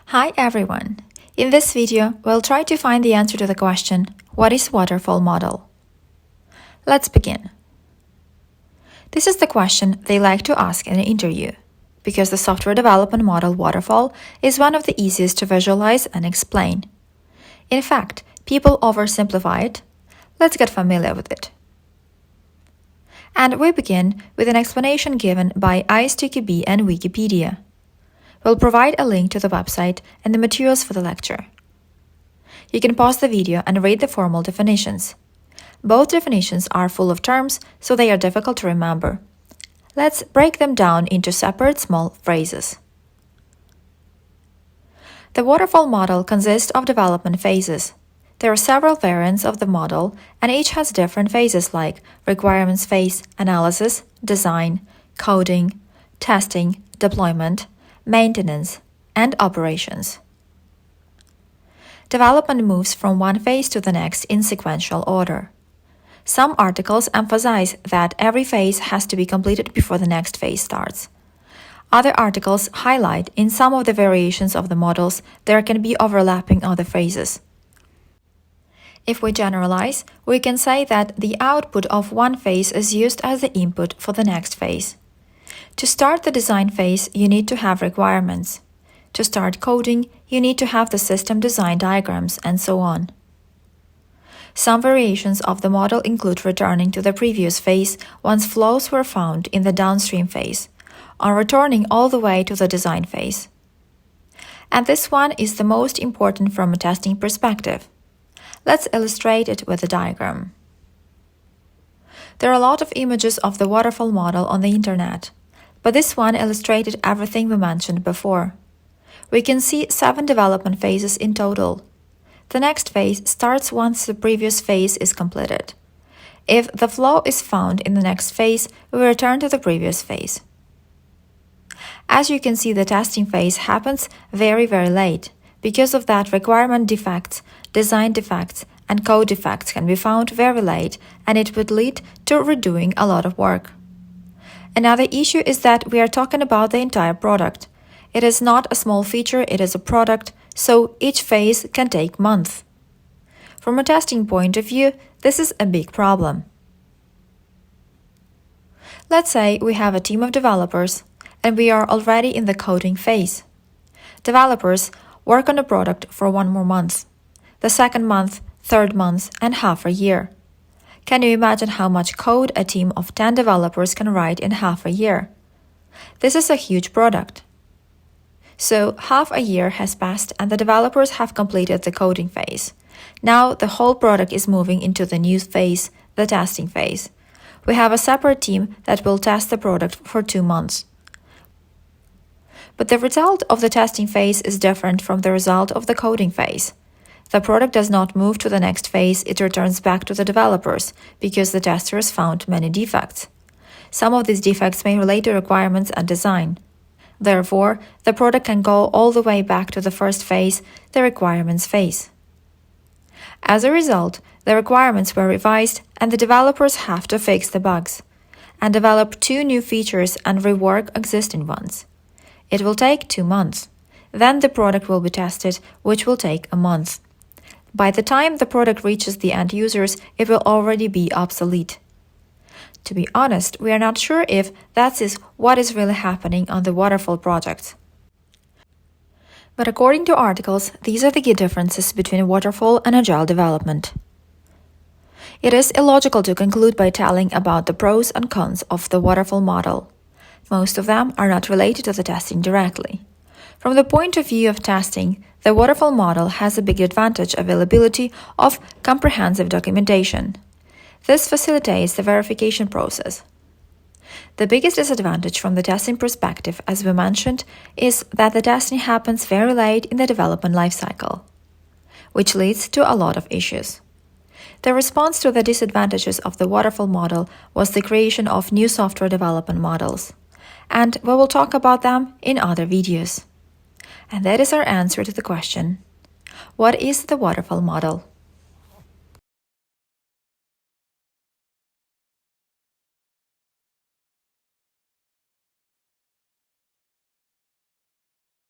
Hi everyone! In this video, we'll try to find the answer to the question, what is waterfall model? Let's begin. This is the question they like to ask in an interview, because the software development model waterfall is one of the easiest to visualize and explain. In fact, people oversimplify it. Let's get familiar with it. And we begin with an explanation given by ISTQB and Wikipedia. We'll provide a link to the website and the materials for the lecture. You can pause the video and read the formal definitions. Both definitions are full of terms, so they are difficult to remember. Let's break them down into separate small phrases. The waterfall model consists of development phases. There are several variants of the model, and each has different phases like requirements phase, analysis, design, coding, testing, deployment, maintenance, and operations. Development moves from one phase to the next in sequential order. Some articles emphasize that every phase has to be completed before the next phase starts. Other articles highlight in some of the variations of the models there can be overlapping other phases. If we generalize, we can say that the output of one phase is used as the input for the next phase. To start the design phase, you need to have requirements. To start coding, you need to have the system design diagrams, and so on. Some variations of the model include returning to the previous phase once flaws were found in the downstream phase, or returning all the way to the design phase. And this one is the most important from a testing perspective. Let's illustrate it with a diagram. There are a lot of images of the waterfall model on the internet, but this one illustrated everything we mentioned before. We can see 7 development phases in total. The next phase starts once the previous phase is completed. If the flaw is found in the next phase, we return to the previous phase. As you can see, the testing phase happens very late. Because of that, requirement defects, design defects, and code defects can be found very late, and it would lead to redoing a lot of work. Another issue is that we are talking about the entire product. It is not a small feature, it is a product, so each phase can take months. From a testing point of view, this is a big problem. Let's say we have a team of developers, and we are already in the coding phase. Developers work on the product for 1 more month, the second month, third month, and half a year. Can you imagine how much code a team of 10 developers can write in half a year? This is a huge product. So half a year has passed and the developers have completed the coding phase. Now the whole product is moving into the new phase, the testing phase. We have a separate team that will test the product for 2 months. But the result of the testing phase is different from the result of the coding phase. The product does not move to the next phase, it returns back to the developers, because the testers found many defects. Some of these defects may relate to requirements and design. Therefore, the product can go all the way back to the first phase, the requirements phase. As a result, the requirements were revised and the developers have to fix the bugs, and develop 2 new features and rework existing ones. It will take 2 months. Then the product will be tested, which will take a month. By the time the product reaches the end users, it will already be obsolete. To be honest, we are not sure if that is what is really happening on the waterfall project. But according to articles, these are the key differences between waterfall and agile development. It is illogical to conclude by telling about the pros and cons of the waterfall model. Most of them are not related to the testing directly. From the point of view of testing, the waterfall model has a big advantage: availability of comprehensive documentation. This facilitates the verification process. The biggest disadvantage from the testing perspective, as we mentioned, is that the testing happens very late in the development lifecycle, which leads to a lot of issues. The response to the disadvantages of the waterfall model was the creation of new software development models, and we will talk about them in other videos. And that is our answer to the question, what is the waterfall model?